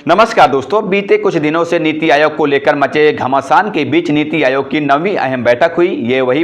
नमस्कार दोस्तों, बीते कुछ दिनों से नीति आयोग को लेकर मचे घमासान के बीच नीति आयोग की 9वीं अहम बैठक हुई। ये वही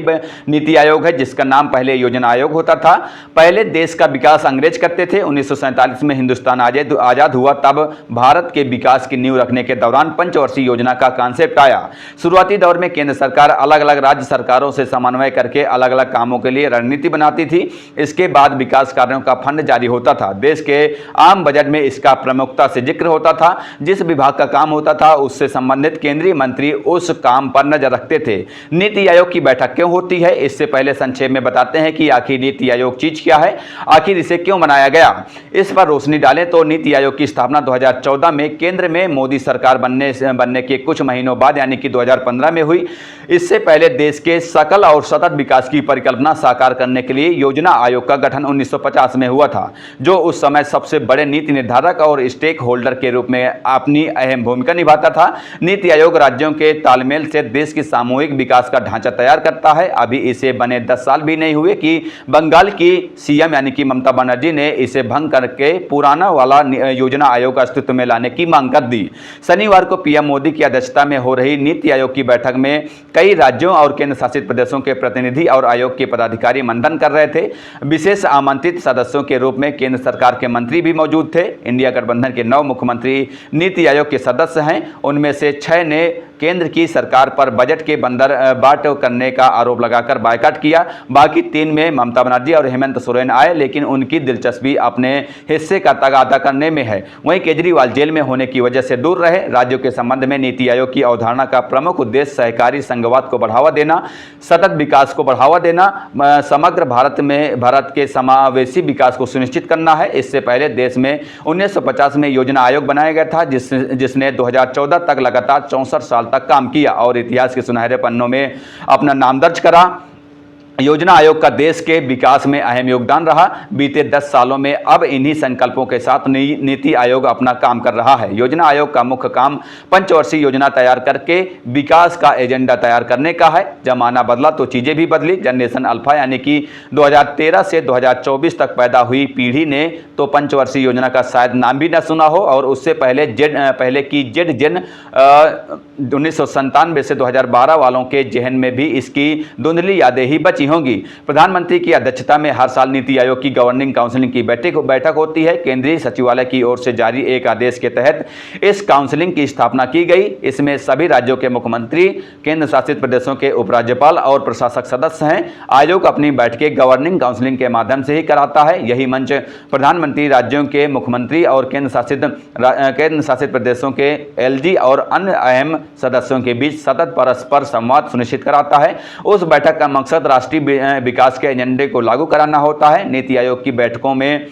नीति आयोग है जिसका नाम पहले योजना आयोग होता था। पहले देश का विकास अंग्रेज करते थे। 1947 में हिंदुस्तान आजाद हुआ, तब भारत के विकास की नींव रखने के दौरान पंचवर्षीय योजना का कॉन्सेप्ट आया। शुरुआती दौर में केंद्र सरकार अलग अलग राज्य सरकारों से समन्वय करके अलग अलग कामों के लिए रणनीति बनाती थी। इसके बाद विकास कार्यों का फंड जारी होता था। देश के आम बजट में इसका प्रमुखता से जिक्र होता था। जिस विभाग का काम होता था उससे संबंधित केंद्रीय मंत्री उस काम पर नजर रखते थे। नीति आयोग की बैठक क्यों होती है, इससे पहले संक्षेप में बताते हैं कि आखिर नीति आयोग चीज क्या है, आखिर इसे क्यों बनाया गया। इस पर रोशनी डालें तो नीति आयोग की स्थापना 2014 में केंद्र में मोदी सरकार बनने के कुछ महीनों बाद यानी कि 2015 में हुई। इससे पहले देश के सकल और सतत विकास की परिकल्पना साकार करने के लिए योजना आयोग का गठन 1950 में हुआ था, जो उस समय सबसे बड़े नीति निर्धारक और स्टेक होल्डर के रूप में अपनी अहम भूमिका निभाता था। नीति आयोग राज्यों के तालमेल से देश की सामूहिक विकास का ढांचा तैयार करता है। अभी इसे बने 10 साल भी नहीं हुए कि बंगाल की सीएम यानी कि ममता बनर्जी ने इसे भंग करके पुराना वाला योजना आयोग अस्तित्व में लाने की मांग कर दी। शनिवार को पीएम मोदी की अध्यक्षता में हो रही नीति आयोग की बैठक में कई राज्यों और केंद्र शासित प्रदेशों के प्रतिनिधि और आयोग के पदाधिकारी मंथन कर रहे थे। विशेष आमंत्रित सदस्यों के रूप में केंद्र सरकार के मंत्री भी मौजूद थे। इंडिया गठबंधन के 9 मुख्यमंत्री नीति आयोग के सदस्य हैं। उनमें से 6 ने केंद्र की सरकार पर बजट के बंदरबाट करने का आरोप लगाकर बायकॉट किया। बाकी 3 में ममता बनर्जी और हेमंत सोरेन आए, लेकिन उनकी दिलचस्पी अपने हिस्से का तगादा करने में है। वहीं केजरीवाल जेल में होने की वजह से दूर रहे। राज्यों के संबंध में नीति आयोग की अवधारणा का प्रमुख उद्देश्य सहकारी संघवाद को बढ़ावा देना, सतत विकास को बढ़ावा देना, समग्र भारत के समावेशी विकास को सुनिश्चित करना है। इससे पहले देश में 1950 में योजना आयोग बनाया गया था, जिसने 2014 तक लगातार 64 साल तक काम किया और इतिहास के सुनहरे पन्नों में अपना नाम दर्ज करा। योजना आयोग का देश के विकास में अहम योगदान रहा। बीते 10 सालों में अब इन्हीं संकल्पों के साथ नीति आयोग अपना काम कर रहा है। योजना आयोग का मुख्य काम पंचवर्षीय योजना तैयार करके विकास का एजेंडा तैयार करने का है। जमाना बदला तो चीजें भी बदली। जनरेशन अल्फा यानी कि 2013 से 2024 तक पैदा हुई पीढ़ी ने तो पंचवर्षीय योजना का शायद नाम भी न सुना हो, और उससे पहले की जेड जेन 1997 से 2012 वालों के जहन में भी इसकी धुंधली यादें ही बची होंगी। प्रधानमंत्री की अध्यक्षता में हर साल नीति आयोग की गवर्निंग काउंसिल की बैठक होती है। केंद्रीय सचिवालय की ओर से जारी एक आदेश के तहत इस काउंसिल की स्थापना की गई। इसमें सभी राज्यों के मुख्यमंत्री, केंद्र शासित प्रदेशों के उपराज्यपाल और प्रशासक सदस्य हैं। आयोग अपनी बैठकें गवर्निंग काउंसिल के माध्यम से ही कराता है। यही मंच प्रधानमंत्री, राज्यों के मुख्यमंत्री और केंद्र शासित प्रदेशों के एलजी और अन्य अहम सदस्यों के बीच सतत परस्पर संवाद सुनिश्चित कराता है। उस बैठक का मकसद राष्ट्रीय विकास के एजेंडे को लागू कराना होता है। नीति आयोग की बैठकों में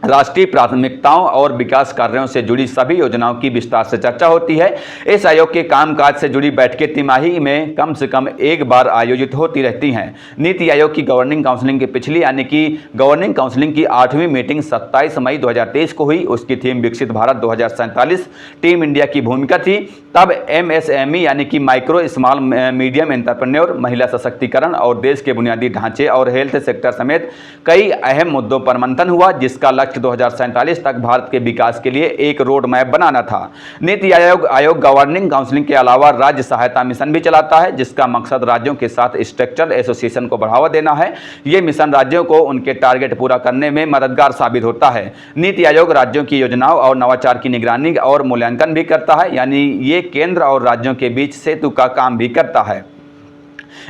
राष्ट्रीय प्राथमिकताओं और विकास कार्यों से जुड़ी सभी योजनाओं की विस्तार से चर्चा होती है। इस आयोग के कामकाज से जुड़ी बैठकें तिमाही में कम से कम एक बार आयोजित होती रहती हैं। नीति आयोग की गवर्निंग काउंसिल की पिछली यानी कि गवर्निंग काउंसिल की 8वीं मीटिंग 27 मई 2023 को हुई। उसकी थीम विकसित भारत 2047 टीम इंडिया की भूमिका थी। तब MSME यानी कि माइक्रो स्मॉल मीडियम एंटरप्रेन्योर, महिला सशक्तिकरण और देश के बुनियादी ढांचे और हेल्थ सेक्टर समेत कई अहम मुद्दों पर मंथन हुआ, जिसका लक्ष्य 2047 तक भारत के विकास के लिए एक रोड मैप बनाना था। नीति आयोग गवर्निंग काउंसिल के अलावा राज्य सहायता मिशन भी चलाता है, जिसका मकसद राज्यों के साथ स्ट्रक्चरल एसोसिएशन को बढ़ावा देना है। यह मिशन राज्यों को उनके टारगेट पूरा करने में मददगार साबित होता है। नीति आयोग राज्यों की योजनाओं और नवाचार की निगरानी और मूल्यांकन भी करता है, यानी ये केंद्र और राज्यों के बीच सेतु का काम भी करता है।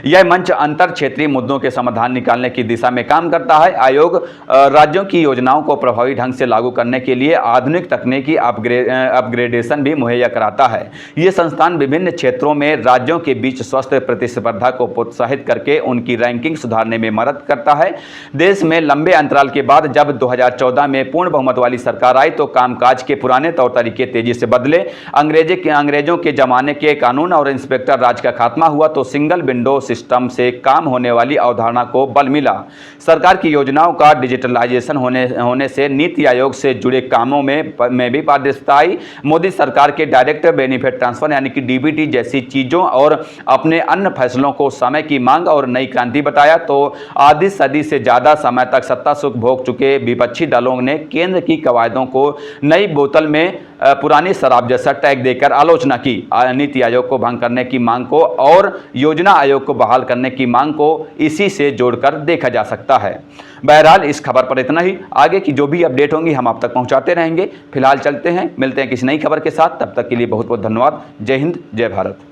यह मंच अंतर क्षेत्रीय मुद्दों के समाधान निकालने की दिशा में काम करता है। आयोग राज्यों की योजनाओं को प्रभावी ढंग से लागू करने के लिए आधुनिक तकनीकी अपग्रेडेशन भी मुहैया कराता है। ये संस्थान विभिन्न क्षेत्रों में राज्यों के बीच स्वस्थ प्रतिस्पर्धा को प्रोत्साहित करके उनकी रैंकिंग सुधारने में मदद करता है। देश में लंबे अंतराल के बाद जब 2014 में पूर्ण बहुमत वाली सरकार आई तो कामकाज के पुराने तौर तरीके तेजी से बदले। अंग्रेजों के जमाने के कानून और इंस्पेक्टर राज का खात्मा हुआ तो सिंगल विंडो विंडो सिस्टम से काम होने वाली अवधारणा को बल मिला। सरकार की योजनाओं का डिजिटलाइजेशन होने से नीति आयोग से जुड़े कामों में भी पारदर्शिता आई। मोदी सरकार के डायरेक्ट बेनिफिट ट्रांसफर यानी कि डीबीटी जैसी चीज़ों और अपने अन्य फैसलों को समय की मांग और नई क्रांति बताया। तो आधी सदी से ज़्यादा समय तक सत्ता सुख भोग चुके विपक्षी दलों ने केंद्र की कवायदों को नई बोतल में पुरानी शराब जैसा टैग देकर आलोचना की। नीति आयोग को भंग करने की मांग को और योजना आयोग को बहाल करने की मांग को इसी से जोड़कर देखा जा सकता है। बहरहाल इस खबर पर इतना ही। आगे की जो भी अपडेट होंगी हम आप तक पहुंचाते रहेंगे। फिलहाल चलते हैं, मिलते हैं किसी नई खबर के साथ। तब तक के लिए बहुत बहुत धन्यवाद। जय हिंद, जय भारत।